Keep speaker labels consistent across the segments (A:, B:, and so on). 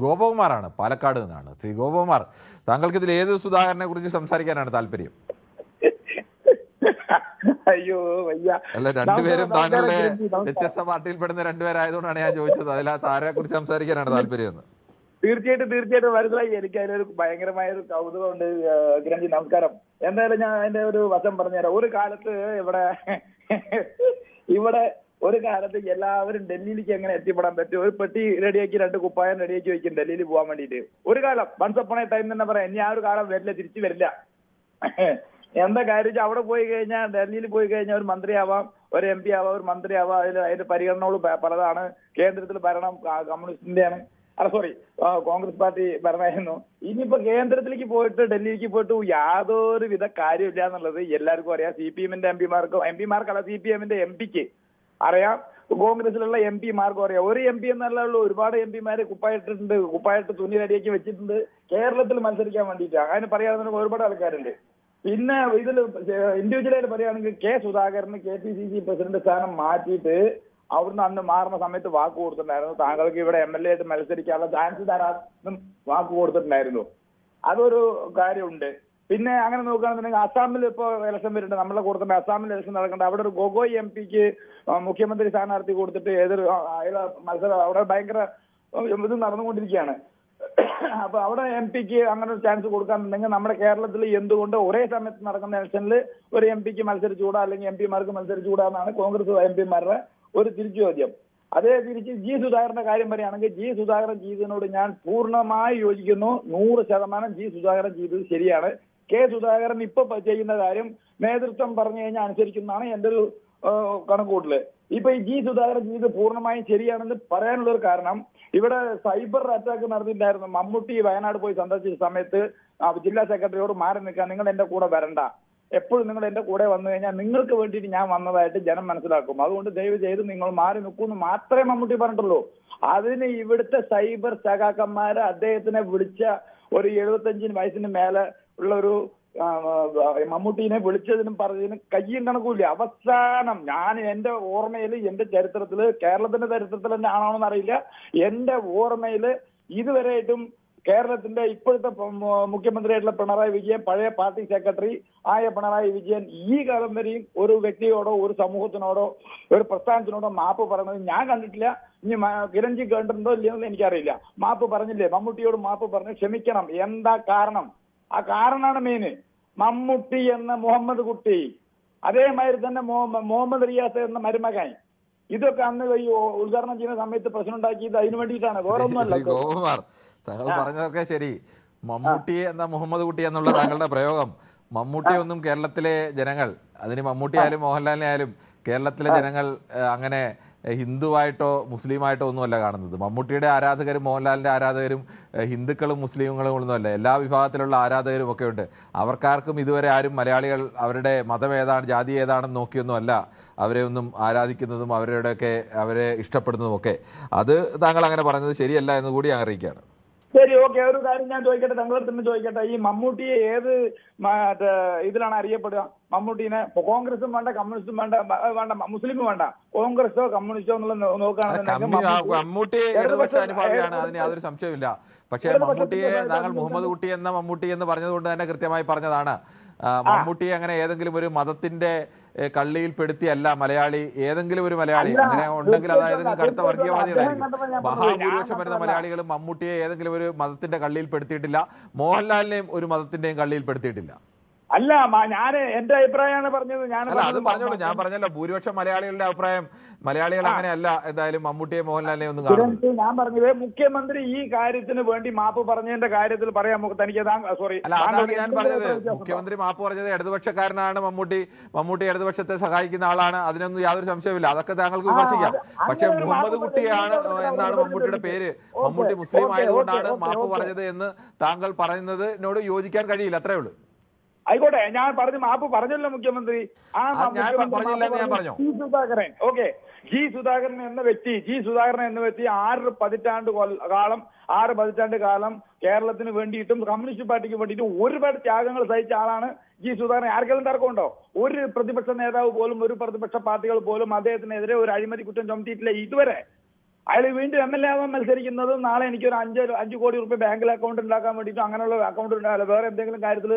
A: ഗോപകുമാറാണ്, പാലക്കാട് നിന്നാണ്. ശ്രീ ഗോപകുമാർ, താങ്കൾക്ക് ഇതിൽ ഏത് സുധാകരനെ കുറിച്ച് സംസാരിക്കാനാണ് താല്പര്യം?
B: അയ്യോ വയ്യ.
A: അല്ല, രണ്ടുപേരും താങ്കളുടെ വ്യത്യസ്ത പാർട്ടിയിൽപ്പെടുന്ന രണ്ടുപേരായതുകൊണ്ടാണ് ഞാൻ ചോദിച്ചത്. അതിനകത്ത് ആരെ കുറിച്ച് സംസാരിക്കാനാണ് താല്പര്യം?
B: തീർച്ചയായിട്ടും മനസ്സിലായി. എനിക്ക് അതിലൊരു ഭയങ്കരമായ ഒരു കൗതുകമുണ്ട്. കിരൺജി നമസ്കാരം. എന്തായാലും ഞാൻ അതിന്റെ ഒരു വശം പറഞ്ഞുതരാം. ഒരു കാലത്ത് ഇവിടെ ഒരു കാലത്ത് എല്ലാവരും ഡൽഹിയിലേക്ക് എങ്ങനെ എത്തിപ്പെടാൻ പറ്റും? ഒരു പെട്ടി റെഡിയാക്കി 2 കുപ്പായം റെഡിയാക്കി വെക്കും ഡൽഹിയിൽ പോകാൻ വേണ്ടിയിട്ട്. ഒരു കാലം വൺസ് അപ്പോൺ എ ടൈം തന്നെ പറയാം. ഇനി ആ ഒരു കാലം വരില്ല, തിരിച്ചു വരില്ല. എന്താ കാര്യം? അവിടെ പോയി കഴിഞ്ഞാൽ, ഡൽഹിയിൽ പോയി കഴിഞ്ഞാൽ ഒരു മന്ത്രിയാവാം, ഒരു MP ആവാം, ഒരു മന്ത്രിയാവാം. അതിന്റെ പരിഗണനകൾ പലതാണ്. കേന്ദ്രത്തിൽ ഭരണം കമ്മ്യൂണിസ്റ്റിന്റെയാണ്, കോൺഗ്രസ് പാർട്ടി ഭരണമായിരുന്നു. ഇനിയിപ്പോ കേന്ദ്രത്തിലേക്ക് പോയിട്ട്, ഡൽഹിക്ക് പോയിട്ട് യാതൊരു വിധ കാര്യമില്ല എന്നുള്ളത് എല്ലാവർക്കും അറിയാം. CPM-ന്റെ എംപിമാർക്കല്ല, CPM-ന്റെ MP-ക്ക് അറിയാം, കോൺഗ്രസിലുള്ള MP-മാർക്കും അറിയാം. ഒരു MP എന്നല്ല ഉള്ളൂ, ഒരുപാട് MP-മാര് കുപ്പായിട്ട് തുണി റെഡിയാക്കി വെച്ചിട്ടുണ്ട് കേരളത്തിൽ മത്സരിക്കാൻ വേണ്ടിയിട്ട്. അങ്ങനെ പറയാവുന്ന ഒരുപാട് ആൾക്കാരുണ്ട്. പിന്നെ ഇതിൽ ഇൻഡിവിജ്വലായിട്ട് പറയുകയാണെങ്കിൽ കെ സുധാകരന് KPCC പ്രസിഡന്റ് സ്ഥാനം മാറ്റിയിട്ട് അവിടുന്ന് അന്ന് മാറുന്ന സമയത്ത് വാക്ക് കൊടുത്തിട്ടുണ്ടായിരുന്നു. താങ്കൾക്ക് ഇവിടെ MLA ആയിട്ട് മത്സരിക്കാനുള്ള ചാൻസ് തരാമെന്നും വാക്ക് കൊടുത്തിട്ടുണ്ടായിരുന്നു. അതൊരു കാര്യമുണ്ട്. പിന്നെ അങ്ങനെ നോക്കുകയാണെന്നുണ്ടെങ്കിൽ അസാമിൽ ഇപ്പോൾ ഇലക്ഷൻ വരുന്നുണ്ട്. നമ്മളെ കൊടുത്തിട്ട് അസാമിൽ ഇലക്ഷൻ നടക്കുന്നുണ്ട്. അവിടെ ഒരു ഗൊഗോയ് MP-ക്ക് മുഖ്യമന്ത്രി സ്ഥാനാർത്ഥി കൊടുത്തിട്ട് ഏതൊരു മത്സരം അവിടെ ഭയങ്കര ഇത് നടന്നുകൊണ്ടിരിക്കുകയാണ്. അപ്പൊ അവിടെ MP-ക്ക് അങ്ങനെ ഒരു ചാൻസ് കൊടുക്കാന്നുണ്ടെങ്കിൽ നമ്മുടെ കേരളത്തിൽ എന്തുകൊണ്ട് ഒരേ സമയത്ത് നടക്കുന്ന ഇലക്ഷനിൽ ഒരു MP-ക്ക് മത്സരിച്ചുകൂടാ, അല്ലെങ്കിൽ MP-മാർക്ക് മത്സരിച്ചുകൂടാ എന്നാണ് കോൺഗ്രസ് MP-മാരുടെ ഒരു തിരിച്ചു ചോദ്യം. അതേ തിരിച്ച് G സുധാകരന്റെ കാര്യം പറയുകയാണെങ്കിൽ G സുധാകരൻ ചെയ്തതിനോട് ഞാൻ പൂർണ്ണമായി യോജിക്കുന്നു. 100% G സുധാകരൻ ചെയ്തത് ശരിയാണ്. കെ സുധാകരൻ ഇപ്പൊ ചെയ്യുന്ന കാര്യം നേതൃത്വം പറഞ്ഞു കഴിഞ്ഞാൽ അനുസരിക്കുന്നതാണ് എന്റെ ഒരു കണക്കൂട്ടല്. ഇപ്പൊ ഈ G സുധാകരൻ ചെയ്തത് പൂർണ്ണമായും ശരിയാണെന്ന് പറയാനുള്ള ഒരു കാരണം, ഇവിടെ സൈബർ അറ്റാക്ക് നടത്തിയിട്ടുണ്ടായിരുന്നു. മമ്മൂട്ടി വയനാട് പോയി സന്ദർശിച്ച സമയത്ത് ജില്ലാ സെക്രട്ടറിയോട് മാറി നിൽക്കാൻ, നിങ്ങൾ എന്റെ കൂടെ വരണ്ട, എപ്പോഴും നിങ്ങൾ എന്റെ കൂടെ വന്നു കഴിഞ്ഞാൽ നിങ്ങൾക്ക് വേണ്ടിയിട്ട് ഞാൻ വന്നതായിട്ട് ജനം മനസ്സിലാക്കും, അതുകൊണ്ട് ദയവ് ചെയ്ത് നിങ്ങൾ മാറി നിൽക്കൂന്ന് മാത്രമേ മമ്മൂട്ടി പറഞ്ഞിട്ടുള്ളൂ. അതിന് ഇവിടുത്തെ സൈബർ സഖാക്കന്മാര് അദ്ദേഹത്തിനെ വിളിച്ച ഒരു 75 വയസ്സിന് മേലെ ഉള്ള ഒരു മമ്മൂട്ടീനെ വിളിച്ചതിനും പറഞ്ഞതിനും കയ്യും കണക്കൂല്ല. അവസാനം ഞാൻ എന്റെ ഓർമ്മയിൽ, എന്റെ ചരിത്രത്തില്, കേരളത്തിന്റെ ചരിത്രത്തിൽ തന്നെ ആണോന്ന് അറിയില്ല, എന്റെ ഓർമ്മയില് ഇതുവരെയായിട്ടും കേരളത്തിന്റെ ഇപ്പോഴത്തെ മുഖ്യമന്ത്രിയായിട്ടുള്ള പിണറായി വിജയൻ, പഴയ പാർട്ടി സെക്രട്ടറി ആയ പിണറായി വിജയൻ ഈ കാലം വരെയും ഒരു വ്യക്തിയോടോ, ഒരു സമൂഹത്തിനോടോ, ഒരു പ്രസ്ഥാനത്തിനോടോ മാപ്പ് പറയുന്നത് ഞാൻ കണ്ടിട്ടില്ല. ഇനി കിരൺജി കണ്ടിട്ടുണ്ടോ ഇല്ലയെന്ന് എനിക്കറിയില്ല. മാപ്പ് പറഞ്ഞില്ലേ? മമ്മൂട്ടിയോട് മാപ്പ് പറഞ്ഞു ക്ഷമിക്കണം. എന്താ കാരണം? ആ കാരണമാണ് മെയിന്. മമ്മൂട്ടി എന്ന മുഹമ്മദ് കുട്ടി, അതേമാതിരി തന്നെ മുഹമ്മദ് റിയാസ് എന്ന മരുമകൻ, ഇതൊക്കെ അന്ന് ഈ ഉദ്ഘാടനം ചെയ്യുന്ന സമയത്ത് പ്രശ്നം ഉണ്ടാക്കിയത് അതിനു വേണ്ടിയിട്ടാണ്, വേറെ ഒന്നുമല്ല.
A: താങ്കൾ പറഞ്ഞതൊക്കെ ശരി. മമ്മൂട്ടി എന്ന മുഹമ്മദ് കുട്ടി എന്നുള്ള താങ്കളുടെ പ്രയോഗം, മമ്മൂട്ടിയൊന്നും കേരളത്തിലെ ജനങ്ങൾ, അതിന് മമ്മൂട്ടി ആയാലും മോഹൻലാലിനെ ആയാലും കേരളത്തിലെ ജനങ്ങൾ അങ്ങനെ ഹിന്ദുവായിട്ടോ മുസ്ലിമായിട്ടോ ഒന്നുമല്ല കാണുന്നത്. മമ്മൂട്ടിയുടെ ആരാധകരും മോഹൻലാലിൻ്റെ ആരാധകരും ഹിന്ദുക്കളും മുസ്ലിങ്ങളും ഒന്നുമല്ല, എല്ലാ വിഭാഗത്തിലുള്ള ആരാധകരും ഒക്കെ ഉണ്ട്. അവർക്കാർക്കും ഇതുവരെ ആരും മലയാളികൾ അവരുടെ മതം ഏതാണ്, ജാതി ഏതാണെന്ന് നോക്കിയൊന്നുമല്ല അവരെ ഒന്നും ആരാധിക്കുന്നതും അവരുടെയൊക്കെ അവരെ ഇഷ്ടപ്പെടുന്നതുമൊക്കെ. അത് താങ്കൾ അങ്ങനെ പറഞ്ഞത് ശരിയല്ല എന്ന് കൂടി അറിയിക്കുകയാണ്.
B: ശരി, ഓക്കെ. ഒരു കാര്യം ഞാൻ ചോദിക്കട്ടെ, താങ്കളുടെ തന്നെ ചോദിക്കട്ടെ, ഈ മമ്മൂട്ടിയെ ഏത് ഇതിലാണ് അറിയപ്പെടുക? മമ്മൂട്ടീനെ കോൺഗ്രസും വേണ്ട, കമ്മ്യൂണിസ്റ്റും വേണ്ട, മുസ്ലിമും വേണ്ട, കോൺഗ്രസോ കമ്മ്യൂണിസ്റ്റോ എന്നുള്ള നോക്കുകയാണെന്നുണ്ടെങ്കിൽ
A: മമ്മൂട്ടി ഇടതുപക്ഷ അനുഭാവിയാണ്, അതിന് യാതൊരു സംശയമില്ല. പക്ഷേ മമ്മൂട്ടിയെ താങ്കൾ മുഹമ്മദ് കുട്ടി എന്ന മമ്മൂട്ടി എന്ന് പറഞ്ഞതുകൊണ്ട് തന്നെ കൃത്യമായി പറഞ്ഞതാണ്. മമ്മൂട്ടിയെ അങ്ങനെ ഏതെങ്കിലും ഒരു മതത്തിന്റെ കള്ളിയിൽ പെടുത്തിയല്ല മലയാളി, ഏതെങ്കിലും ഒരു മലയാളി അങ്ങനെ ഉണ്ടെങ്കിൽ അതായത് കടുത്ത വർഗീയവാദികളായിരിക്കും. മഹാഭൂരിപക്ഷം വരുന്ന മലയാളികളും മമ്മൂട്ടിയെ ഏതെങ്കിലും ഒരു മതത്തിന്റെ കള്ളിയിൽ പെടുത്തിയിട്ടില്ല, മോഹൻലാലിനെയും ഒരു മതത്തിന്റെയും കള്ളിയിൽ പെടുത്തിയിട്ടില്ല.
B: അല്ല, ഞാൻ എന്റെ അഭിപ്രായമാണ് പറഞ്ഞത്.
A: അത് പറഞ്ഞോളൂ, ഞാൻ പറഞ്ഞല്ലോ ഭൂരിപക്ഷം മലയാളികളുടെ അഭിപ്രായം. മലയാളികൾ അങ്ങനെയല്ല എന്തായാലും മമ്മൂട്ടിയെ മോഹൻലാലിനെ ഒന്നും കാണുന്നത്.
B: ഞാൻ പറഞ്ഞത് മുഖ്യമന്ത്രി ഈ കാര്യത്തിന് വേണ്ടി മാപ്പ് പറഞ്ഞതിന്റെ കാര്യത്തിൽ പറയാൻ തനിക്ക്
A: അല്ല, അതാണ് ഞാൻ പറഞ്ഞത്. മുഖ്യമന്ത്രി മാപ്പ് പറഞ്ഞത് ഇടതുപക്ഷക്കാരനാണ് മമ്മൂട്ടി ഇടതുപക്ഷത്തെ സഹായിക്കുന്ന ആളാണ്, അതിനൊന്നും യാതൊരു സംശയമില്ല, അതൊക്കെ താങ്കൾക്ക് വിമർശിക്കാം. പക്ഷെ മുഹമ്മദ് കുട്ടിയാണ് എന്നാണ് മമ്മൂട്ടിയുടെ പേര്, മമ്മൂട്ടി മുസ്ലിം ആയതുകൊണ്ടാണ് മാപ്പ് പറഞ്ഞത് എന്ന് താങ്കൾ പറയുന്നതിനോട് യോജിക്കാൻ കഴിയില്ല, അത്രേ ഉള്ളൂ.
B: ആയിക്കോട്ടെ, ഞാൻ മാപ്പ് പറഞ്ഞല്ലോ മുഖ്യമന്ത്രി. സുധാകരൻ, ഓക്കെ, G സുധാകരൻ എന്ന വ്യക്തി 6 പതിറ്റാണ്ട് കാലം കേരളത്തിന് വേണ്ടിയിട്ടും കമ്മ്യൂണിസ്റ്റ് പാർട്ടിക്ക് വേണ്ടിയിട്ടും ഒരുപാട് ത്യാഗങ്ങൾ സഹിച്ച ആളാണ് G സുധാകരൻ. ആർക്കെങ്കിലും തർക്കമുണ്ടോ? ഒരു പ്രതിപക്ഷ നേതാവ് പോലും, ഒരു പ്രതിപക്ഷ പാർട്ടികൾ പോലും അദ്ദേഹത്തിനെതിരെ ഒരു അഴിമതി കുറ്റം ചുമത്തിയിട്ടില്ല ഇതുവരെ. അയാൾ വീണ്ടും MLA ആവാൻ മത്സരിക്കുന്നത് നാളെ എനിക്കൊരു 5 കോടി റുപ്യ ബാങ്കിൽ അക്കൗണ്ട് ഉണ്ടാക്കാൻ വേണ്ടിയിട്ട് അങ്ങനെയുള്ള അക്കൗണ്ട് ഉണ്ടാവില്ല, വേറെ എന്തെങ്കിലും കാര്യത്തിൽ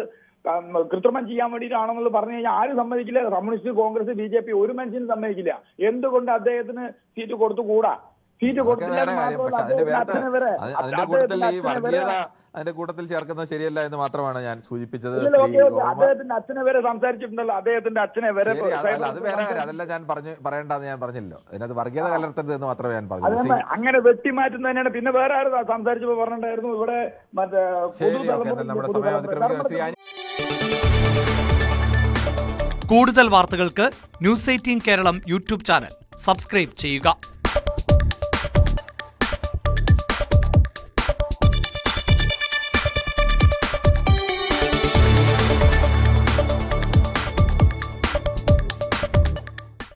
B: കൃത്രിമം ചെയ്യാൻ വേണ്ടിയിട്ടാണെന്നുള്ളത് പറഞ്ഞു കഴിഞ്ഞാൽ ആരും സമ്മതിക്കില്ല. കമ്മ്യൂണിസ്റ്റ്, കോൺഗ്രസ്, BJP ഒരു മനുഷ്യനും സമ്മതിക്കില്ല. എന്തുകൊണ്ട് അദ്ദേഹത്തിന് സീറ്റ് കൊടുത്തുകൂടാ? സീറ്റ് കൊടുത്തില്ല.
A: അതിന്റെ കൂട്ടത്തിൽ ചേർക്കുന്നത് ശരിയല്ല എന്ന് മാത്രമാണ് ഞാൻ സൂചിപ്പിച്ചത്.
B: അദ്ദേഹത്തിന്റെ അച്ഛനെ വരെ സംസാരിച്ചിട്ടുണ്ടല്ലോ, അദ്ദേഹത്തിന്റെ അച്ഛനെ വരെ.
A: അത് വേറെ കാര്യം, അതെല്ലാം ഞാൻ പറയേണ്ടെന്ന് ഞാൻ പറഞ്ഞില്ലോ. അതിനകത്ത് വർഗീയത കലർത്തരുത് എന്ന് മാത്രമേ ഞാൻ പറഞ്ഞു.
B: അങ്ങനെ വെട്ടിമാറ്റുന്ന തന്നെയാണ്. പിന്നെ വേറെ ആരും സംസാരിച്ചപ്പോ പറഞ്ഞിട്ടുണ്ടായിരുന്നു ഇവിടെ മറ്റേ
A: നമ്മുടെ സമയം അതിക്രമിക്കാൻ.
C: കൂടുതൽ വാർത്തകൾക്ക് News 18 Keralam YouTube channel subscribe ചെയ്യുക.